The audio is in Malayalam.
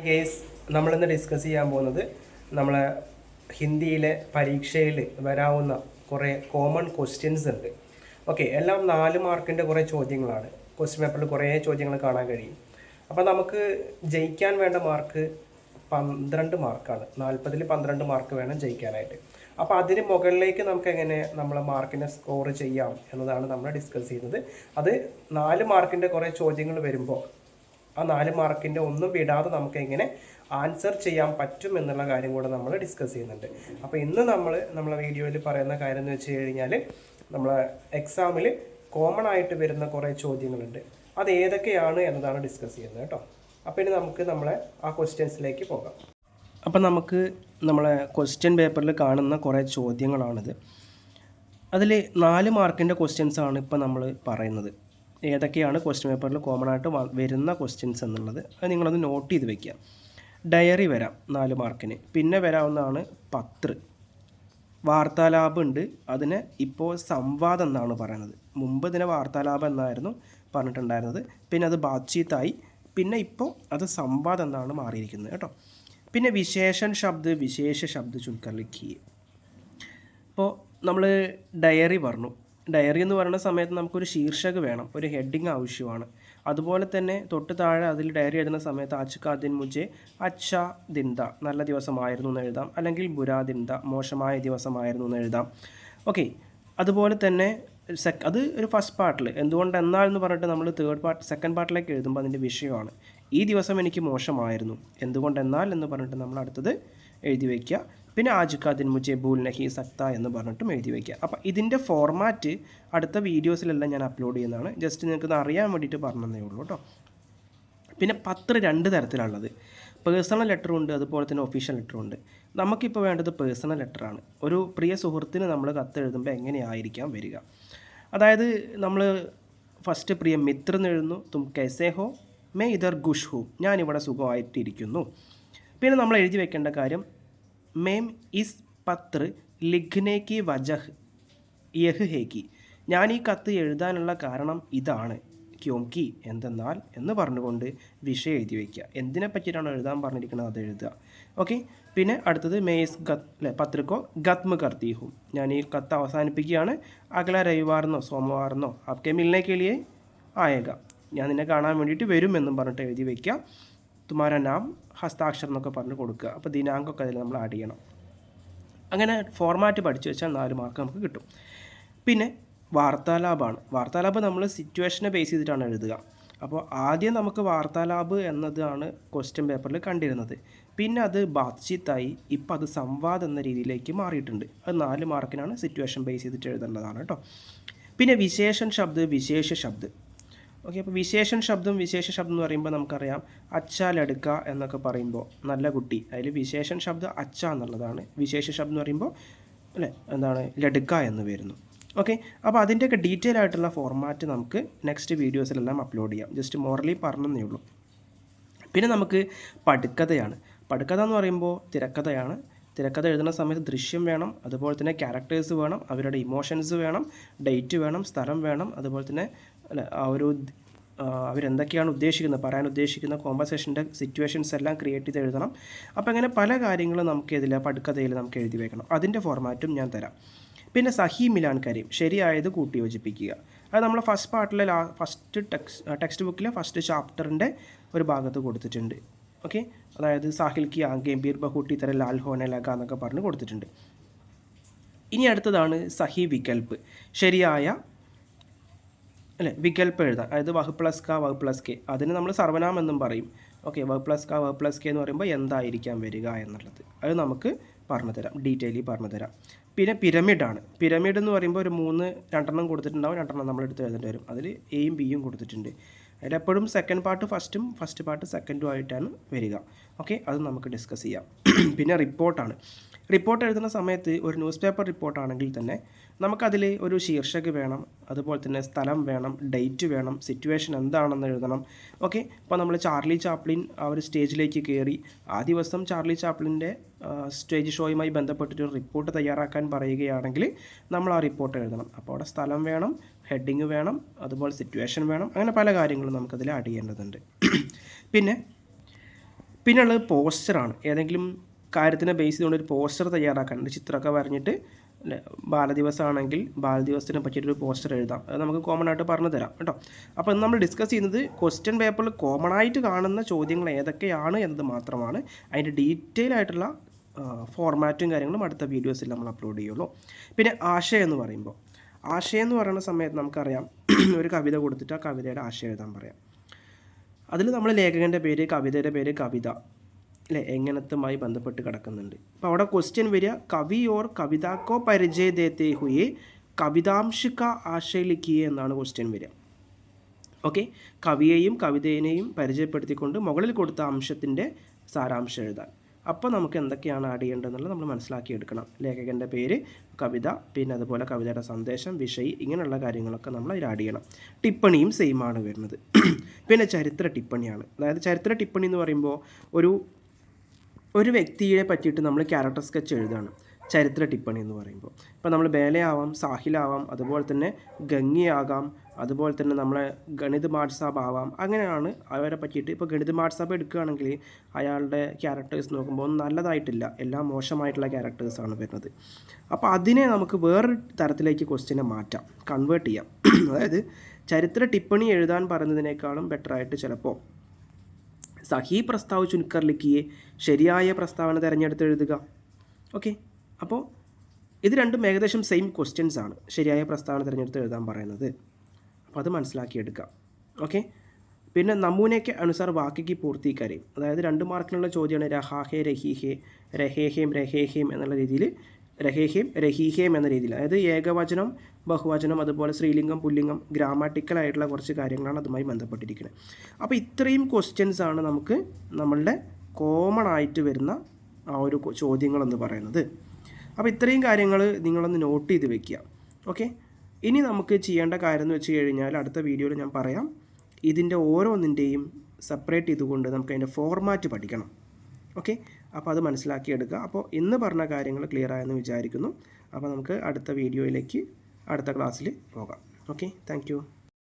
ഗേസ് നമ്മളിന്ന് ഡിസ്കസ് ചെയ്യാൻ പോകുന്നത് നമ്മളെ ഹിന്ദിയിലെ പരീക്ഷയിൽ വരാവുന്ന കുറേ കോമൺ ക്വസ്റ്റ്യൻസ് ഉണ്ട്. ഓക്കെ, എല്ലാം 4 മാർക്കിൻ്റെ കുറേ ചോദ്യങ്ങളാണ്. ക്വസ്റ്റ്യൻ പേപ്പറിൽ കുറേ ചോദ്യങ്ങൾ കാണാൻ കഴിയും. അപ്പോൾ നമുക്ക് ജയിക്കാൻ വേണ്ട മാർക്ക് 12 മാർക്കാണ്. 40-ൽ 12 മാർക്ക് വേണം ജയിക്കാനായിട്ട്. അപ്പോൾ അതിന് മുകളിലേക്ക് നമുക്ക് എങ്ങനെ നമ്മളെ മാർക്കിനെ സ്കോർ ചെയ്യാം എന്നതാണ് നമ്മൾ ഡിസ്കസ് ചെയ്യുന്നത്. അത് 4 മാർക്കിൻ്റെ കുറേ ചോദ്യങ്ങൾ വരുമ്പോൾ ആ 4 മാർക്കിൻ്റെ ഒന്നും വിടാതെ നമുക്ക് എങ്ങനെ ആൻസർ ചെയ്യാൻ പറ്റും എന്നുള്ള കാര്യം കൂടെ നമ്മൾ ഡിസ്കസ് ചെയ്യുന്നുണ്ട്. അപ്പോൾ ഇന്ന് നമ്മളെ വീഡിയോയിൽ പറയുന്ന കാര്യം എന്ന് വെച്ച് കഴിഞ്ഞാൽ നമ്മളെ എക്സാമിൽ കോമൺ ആയിട്ട് വരുന്ന കുറേ ചോദ്യങ്ങളുണ്ട്. അത് ഏതൊക്കെയാണ് എന്നതാണ് ഡിസ്കസ് ചെയ്യുന്നത് കേട്ടോ. അപ്പോൾ ഇനി നമുക്ക് ആ ക്വസ്റ്റ്യൻസിലേക്ക് പോകാം. അപ്പോൾ നമുക്ക് നമ്മളെ ക്വസ്റ്റ്യൻ പേപ്പറിൽ കാണുന്ന കുറേ ചോദ്യങ്ങളാണിത്. അതിൽ 4 മാർക്കിൻ്റെ ക്വസ്റ്റ്യൻസാണ് ഇപ്പോൾ നമ്മൾ പറയുന്നത്. ഏതൊക്കെയാണ് ക്വസ്റ്റ്യൻ പേപ്പറിൽ കോമൺ ആയിട്ട് വരുന്ന ക്വസ്റ്റ്യൻസ് എന്നുള്ളത് അത് നിങ്ങളൊന്ന് നോട്ട് ചെയ്ത് വെക്കുക. ഡയറി വരാം 4 മാർക്കിന്. പിന്നെ വരാവുന്നതാണ് പത്ര. വാർത്താലാപം ഉണ്ട്, അതിന് ഇപ്പോൾ സംവാദം എന്നാണ് പറയുന്നത്. മുമ്പ് ഇതിനെ വാർത്താലാപം എന്നായിരുന്നു പറഞ്ഞിട്ടുണ്ടായിരുന്നത്. പിന്നെ അത് ബാത്ചീത്തായി, പിന്നെ ഇപ്പോൾ അത് സംവാദം എന്നാണ് മാറിയിരിക്കുന്നത് കേട്ടോ. പിന്നെ വിശേഷ ശബ്ദ ചുൻകർ ലിഖിയെ. ഇപ്പോൾ നമ്മൾ ഡയറി പറഞ്ഞു. ഡയറി എന്ന് പറയുന്ന സമയത്ത് നമുക്കൊരു ശീർഷകം വേണം, ഒരു ഹെഡിങ് ആവശ്യമാണ്. അതുപോലെ തന്നെ തൊട്ട് താഴെ അതിൽ ഡയറി എഴുതുന്ന സമയത്ത് അച്ഛാ ദിൻ മുജെ അച്ഛാ ദിൻദ, നല്ല ദിവസമായിരുന്നു എന്ന് എഴുതാം. അല്ലെങ്കിൽ ബുരാ ദിൻദ, മോശമായ ദിവസമായിരുന്നു എന്ന് എഴുതാം. ഓക്കെ, അതുപോലെ തന്നെ അത് ഒരു ഫസ്റ്റ് പാർട്ടിൽ എന്തുകൊണ്ടെന്നാൽ എന്ന് പറഞ്ഞിട്ട് നമ്മൾ സെക്കൻഡ് പാർട്ടിലേക്ക് എഴുതുമ്പോൾ അതിൻ്റെ വിഷയമാണ്. ഈ ദിവസം എനിക്ക് മോശമായിരുന്നു, എന്തുകൊണ്ടെന്നാൽ എന്ന് പറഞ്ഞിട്ട് നമ്മൾ അടുത്തത് എഴുതി വയ്ക്കുക. പിന്നെ ആജ് ദിൻ മുജെ ഭൂൽ നഹി സക്ത എന്ന് പറഞ്ഞിട്ടും എഴുതി വയ്ക്കുക. അപ്പോൾ ഇതിൻ്റെ ഫോർമാറ്റ് അടുത്ത വീഡിയോസിലെല്ലാം ഞാൻ അപ്ലോഡ് ചെയ്യുന്നതാണ്. ജസ്റ്റ് നിങ്ങൾക്ക് അറിയാൻ വേണ്ടിയിട്ട് പറഞ്ഞതേ ഉള്ളൂ കേട്ടോ. പിന്നെ പത്രം 2 തരത്തിലുള്ളത്. പേഴ്സണൽ ലെറ്ററും ഉണ്ട്, അതുപോലെ തന്നെ ഒഫീഷ്യൽ ലെറ്ററും ഉണ്ട്. നമുക്കിപ്പോൾ വേണ്ടത് പേഴ്സണൽ ലെറ്ററാണ്. ഒരു പ്രിയ സുഹൃത്തിന് നമ്മൾ കത്ത് എഴുതുമ്പോൾ എങ്ങനെയായിരിക്കാം വരിക. അതായത് നമ്മൾ ഫസ്റ്റ് പ്രിയ മിത്ര എന്ന് എഴുതുന്നു, തും കൈസേ ഹോ, മേ ഇധർ ഖുഷ് ഹൂ, ഞാനിവിടെ സുഖമായിട്ടിരിക്കുന്നു. പിന്നെ നമ്മൾ എഴുതി വെക്കേണ്ട കാര്യം, മേം ഇസ് പത്ര ലിഖ്നെ കി വജഹ് യഹ് ഹേ കി, ഞാൻ ഈ കത്ത് എഴുതാനുള്ള കാരണം ഇതാണ്, ക്യോംകി എന്തെന്നാൽ എന്ന് പറഞ്ഞുകൊണ്ട് വിഷയം എഴുതി വയ്ക്കുക. എന്തിനെ പറ്റിയിട്ടാണ് എഴുതാൻ പറഞ്ഞിരിക്കുന്നത് അത് എഴുതുക. ഓക്കെ, പിന്നെ അടുത്തത് മേ ഇസ് പത്രക്കോ ഗത്മ കർത്തി ഹൂം, ഞാൻ ഈ കത്ത് അവസാനിപ്പിക്കുകയാണ്. അഗല രവിവാറിനോ സോമവാറിനോ ആപ്കെ മിൽനെ കെ ലിയേ ആയേഗ, ഞാൻ നിന്നെ കാണാൻ വേണ്ടിയിട്ട് വരുമെന്നും പറഞ്ഞിട്ട് എഴുതി വയ്ക്കുക. തുമാര നാം ഹസ്താക്ഷരം എന്നൊക്കെ പറഞ്ഞ് കൊടുക്കുക. അപ്പോൾ ദിനാങ്കൊക്കെ അതിൽ നമ്മൾ ആഡ് ചെയ്യണം. അങ്ങനെ ഫോർമാറ്റ് പഠിച്ചു വെച്ചാൽ 4 മാർക്ക് നമുക്ക് കിട്ടും. പിന്നെ വാർത്താലാപമാണ്. വാർത്താലാപം നമ്മൾ സിറ്റുവേഷനെ ബേസ് ചെയ്തിട്ടാണ് എഴുതുക. അപ്പോൾ ആദ്യം നമുക്ക് വാർത്താലാപ് എന്നതാണ് ക്വസ്റ്റ്യൻ പേപ്പറിൽ കണ്ടിരുന്നത്. പിന്നെ അത് ബാത്ചീത്തായി, ഇപ്പോൾ അത് സംവാദം എന്ന രീതിയിലേക്ക് മാറിയിട്ടുണ്ട്. അത് 4 മാർക്കിനാണ് സിറ്റുവേഷൻ ബേസ് ചെയ്തിട്ട് എഴുതേണ്ടതാണ് കേട്ടോ. പിന്നെ വിശേഷ ശബ്ദ്. ഓക്കെ, അപ്പോൾ വിശേഷ ശബ്ദം എന്ന് പറയുമ്പോൾ നമുക്കറിയാം അച്ഛാ ലടുക്ക എന്നൊക്കെ പറയുമ്പോൾ നല്ല കുട്ടി, അതിൽ വിശേഷ ശബ്ദം അച്ഛ എന്നുള്ളതാണ്. വിശേഷ ശബ്ദം എന്ന് പറയുമ്പോൾ എന്താണ് ലടുക്ക എന്ന് വരുന്നു. ഓക്കെ, അപ്പോൾ അതിൻ്റെയൊക്കെ ഡീറ്റെയിൽ ആയിട്ടുള്ള ഫോർമാറ്റ് നമുക്ക് നെക്സ്റ്റ് വീഡിയോസിലെല്ലാം അപ്ലോഡ് ചെയ്യാം. ജസ്റ്റ് മോറലി പറഞ്ഞതേ ഉള്ളൂ. പിന്നെ നമുക്ക് പടുക്കഥയാണ്. പടുക്കഥ എന്ന് പറയുമ്പോൾ തിരക്കഥയാണ്. തിരക്കഥ എഴുതുന്ന സമയത്ത് ദൃശ്യം വേണം, അതുപോലെ തന്നെ ക്യാരക്ടേഴ്സ് വേണം, അവരുടെ ഇമോഷൻസ് വേണം, ഡേറ്റ് വേണം, സ്ഥലം വേണം, അതുപോലെ തന്നെ അവരെന്തൊക്കെയാണ് പറയാൻ ഉദ്ദേശിക്കുന്ന കോൺവെർസേഷൻ്റെ സിറ്റുവേഷൻസ് എല്ലാം ക്രിയേറ്റ് ചെയ്ത് എഴുതണം. അപ്പോൾ അങ്ങനെ പല കാര്യങ്ങളും നമുക്ക് പടുക്കഥയിൽ നമുക്ക് എഴുതി വെക്കണം. അതിൻ്റെ ഫോർമാറ്റും ഞാൻ തരാം. പിന്നെ സഹി മിലാൻ കരീം, ശരിയായത് കൂട്ടി യോജിപ്പിക്കുക. അത് നമ്മൾ ഫസ്റ്റ് പാർട്ടിലെ ഫസ്റ്റ് ടെക്സ്റ്റ് ബുക്കിലെ ഫസ്റ്റ് ചാപ്റ്ററിൻ്റെ ഒരു ഭാഗത്ത് കൊടുത്തിട്ടുണ്ട്. ഓക്കെ, അതായത് സാഹിൽ കി ആംഗേം ബീർ ബഹൂട്ടി തര ലാൽ ഹോനെ ലഗ എന്നൊക്കെ പറഞ്ഞ് കൊടുത്തിട്ടുണ്ട്. ഇനി അടുത്തതാണ് സഹി വികൽപ്പ്, ശരിയായ വികൽപ്പ് എഴുതാം. അതായത് വഹ് പ്ലസ് ക വഹ് പ്ലസ് കെ, അതിന് നമ്മൾ സർവനാമം എന്നും പറയും. ഓക്കെ, വഹ് പ്ലസ് ക വഹ് പ്ലസ് കെ എന്ന് പറയുമ്പോൾ എന്തായിരിക്കാം വരിക എന്നുള്ളത് അത് നമുക്ക് പറഞ്ഞു തരാം, ഡീറ്റെയിലി പറഞ്ഞു തരാം. പിന്നെ പിരമിഡാണ്. പിരമിഡ് എന്ന് പറയുമ്പോൾ ഒരു 2 കൊടുത്തിട്ടുണ്ടാവും, 2 നമ്മൾ എടുത്ത് എഴുതേണ്ടി വരും. അതിൽ എയും ബിയും കൊടുത്തിട്ടുണ്ട്. അതിലെപ്പോഴും സെക്കൻഡ് പാർട്ട് ഫസ്റ്റും ഫസ്റ്റ് പാർട്ട് സെക്കൻഡും ആയിട്ടാണ് വരിക. ഓക്കെ, അത് നമുക്ക് ഡിസ്കസ് ചെയ്യാം. പിന്നെ റിപ്പോർട്ടാണ്. റിപ്പോർട്ട് എഴുതുന്ന സമയത്ത് ഒരു ന്യൂസ് പേപ്പർ റിപ്പോർട്ടാണെങ്കിൽ തന്നെ നമുക്കതിൽ ഒരു ശീർഷകം വേണം, അതുപോലെ തന്നെ സ്ഥലം വേണം, ഡേറ്റ് വേണം, സിറ്റുവേഷൻ എന്താണെന്ന് എഴുതണം. ഓക്കെ, ഇപ്പോൾ നമ്മൾ ചാർലി ചാപ്ലിൻ ആ ഒരു സ്റ്റേജിലേക്ക് കയറി ആ ദിവസം ചാർലി ചാപ്ലിൻ്റെ സ്റ്റേജ് ഷോയുമായി ബന്ധപ്പെട്ടിട്ട് റിപ്പോർട്ട് തയ്യാറാക്കാൻ പറയുകയാണെങ്കിൽ നമ്മൾ ആ റിപ്പോർട്ട് എഴുതണം. അപ്പോൾ അവിടെ സ്ഥലം വേണം, ഹെഡിങ് വേണം, അതുപോലെ സിറ്റുവേഷൻ വേണം, അങ്ങനെ പല കാര്യങ്ങളും നമുക്കതിൽ ആഡ് ചെയ്യേണ്ടതുണ്ട്. പിന്നെ പിന്നെയുള്ളത് പോസ്റ്ററാണ്. ഏതെങ്കിലും കാര്യത്തിനെ ബേസ് ചെയ്തുകൊണ്ട് ഒരു പോസ്റ്റർ തയ്യാറാക്കാനുണ്ട്. ചിത്രമൊക്കെ വരഞ്ഞിട്ട് ബാലദിവസമാണെങ്കിൽ ബാലദിവസത്തിനെ പറ്റിയിട്ടൊരു പോസ്റ്റർ എഴുതാം. അത് നമുക്ക് കോമൺ ആയിട്ട് പറഞ്ഞു തരാം കേട്ടോ. അപ്പോൾ ഇന്ന് നമ്മൾ ഡിസ്കസ് ചെയ്യുന്നത് ക്വസ്റ്റ്യൻ പേപ്പറിൽ കോമൺ ആയിട്ട് കാണുന്ന ചോദ്യങ്ങൾ ഏതൊക്കെയാണ് എന്നത് മാത്രമാണ്. അതിൻ്റെ ഡീറ്റെയിൽ ആയിട്ടുള്ള ഫോർമാറ്റും കാര്യങ്ങളും അടുത്ത വീഡിയോസിൽ നമ്മൾ അപ്ലോഡ് ചെയ്യുള്ളൂ. പിന്നെ ആശയം എന്ന് പറയുന്ന സമയത്ത് നമുക്കറിയാം ഒരു കവിത കൊടുത്തിട്ട് ആ കവിതയുടെ ആശയം എഴുതാൻ പറയാം. അതിൽ നമ്മൾ ലേഖകൻ്റെ പേര്, കവിതയുടെ പേര്, കവിത അല്ലേ എങ്ങനത്തുമായി ബന്ധപ്പെട്ട് കിടക്കുന്നുണ്ട്. അപ്പോൾ അവിടെ ക്വസ്റ്റ്യൻ വരിക കവി ഓർ കവിതാക്കോ പരിചയ ദേത്തെ ഹുയെ കവിതാംശ കാ ആശയ ലിഖിയെ എന്നാണ് ക്വസ്റ്റ്യൻ വരിക. ഓക്കെ, കവിയെയും കവിതയെയും പരിചയപ്പെടുത്തിക്കൊണ്ട് മുകളിൽ കൊടുത്ത അംശത്തിൻ്റെ സാരാംശം എഴുതാൻ. അപ്പോൾ നമുക്ക് എന്തൊക്കെയാണ് ആഡ് ചെയ്യേണ്ടതെന്നുള്ളത് നമ്മൾ മനസ്സിലാക്കിയെടുക്കണം. ലേഖകൻ്റെ പേര്, കവിത, പിന്നെ അതുപോലെ കവിതയുടെ സന്ദേശം, വിഷയം, ഇങ്ങനെയുള്ള കാര്യങ്ങളൊക്കെ നമ്മൾ അതിൽ ആഡ് ചെയ്യണം. ടിപ്പണിയും സെയിം ആണ് വരുന്നത്. പിന്നെ ചരിത്ര ടിപ്പണിയാണ്. അതായത് ചരിത്ര ടിപ്പണി എന്ന് പറയുമ്പോൾ ഒരു വ്യക്തിയെ പറ്റിയിട്ട് നമ്മൾ ക്യാരക്ടർ സ്കെച്ച് എഴുതുകയാണ് ചരിത്ര ടിപ്പണി എന്ന് പറയുമ്പോൾ. ഇപ്പോൾ നമ്മൾ ബേലയാവാം, സാഹിലാവാം, അതുപോലെ തന്നെ ഗംഗയാകാം, അതുപോലെ തന്നെ നമ്മളെ ഗണിത് മാഡ്സാബ് ആവാം. അങ്ങനെയാണ് അവരെ പറ്റിയിട്ട്. ഇപ്പോൾ ഗണിത് മാഡ്സാബ് എടുക്കുകയാണെങ്കിൽ അയാളുടെ ക്യാരക്ടേഴ്സ് നോക്കുമ്പോൾ നല്ലതായിട്ടില്ല, എല്ലാം മോശമായിട്ടുള്ള ക്യാരക്ടേഴ്സാണ് വരുന്നത്. അപ്പോൾ അതിനെ നമുക്ക് വേറൊരു തരത്തിലേക്ക് ക്വസ്റ്റ്യനെ മാറ്റാം, കൺവേർട്ട് ചെയ്യാം. അതായത് ചരിത്ര ടിപ്പണി എഴുതാൻ പറയുന്നതിനേക്കാളും ബെറ്ററായിട്ട് ചിലപ്പോൾ സഹി പ്രസ്താവ് ചുൻകർ ലിഖിയെ ശരിയായ പ്രസ്താവന തിരഞ്ഞെടുത്ത് എഴുതുക. ഓക്കെ, അപ്പോൾ ഇത് രണ്ടും ഏകദേശം സെയിം ക്വസ്റ്റ്യൻസ് ആണ്, ശരിയായ പ്രസ്താവന തിരഞ്ഞെടുത്ത് എഴുതാൻ പറയുന്നത്. അപ്പോൾ അത് മനസ്സിലാക്കിയെടുക്കാം. ഓക്കെ, പിന്നെ നമൂനയ്ക്ക് അനുസാർ വാക്കിക്ക് പൂർത്തീകരിക്കും. അതായത് 2 മാർക്കിനുള്ള ചോദ്യമാണ് രഹാഹേ, രഹീഹേ, രഹേഹേം, രഹേഹേം എന്നുള്ള രീതിയിൽ, രഹേഹേം, രഹീഹേം എന്ന രീതിയിൽ. അതായത് ഏകവചനം, ബഹുവചനം, അതുപോലെ സ്ത്രീലിംഗം, പുല്ലിംഗം, ഗ്രാമാറ്റിക്കലായിട്ടുള്ള കുറച്ച് കാര്യങ്ങളാണ് അതുമായി ബന്ധപ്പെട്ടിരിക്കുന്നത്. അപ്പോൾ ഇത്രയും ക്വസ്റ്റ്യൻസ് ആണ് നമുക്ക് നമ്മളുടെ കോമൺ ആയിട്ട് വരുന്ന ആ ഒരു ചോദ്യങ്ങളെന്ന് പറയുന്നത്. അപ്പോൾ ഇത്രയും കാര്യങ്ങൾ നിങ്ങളൊന്ന് നോട്ട് ചെയ്ത് വെക്കുക. ഓക്കെ, ഇനി നമുക്ക് ചെയ്യേണ്ട കാര്യം എന്ന് വെച്ച് കഴിഞ്ഞാൽ അടുത്ത വീഡിയോയിൽ ഞാൻ പറയാം. ഇതിൻ്റെ ഓരോന്നിൻ്റെയും സെപ്പറേറ്റ് ചെയ്തുകൊണ്ട് നമുക്ക് അതിൻ്റെ ഫോർമാറ്റ് പഠിക്കണം. ഓക്കെ, അപ്പോൾ അത് മനസ്സിലാക്കിയെടുക്കുക. അപ്പോൾ ഇന്ന് പറഞ്ഞ കാര്യങ്ങൾ ക്ലിയർ ആയെന്ന് വിചാരിക്കുന്നു. അപ്പോൾ നമുക്ക് അടുത്ത വീഡിയോയിലേക്ക് അടുത്ത ക്ലാസ്സിൽ പോകാം. Okay, thank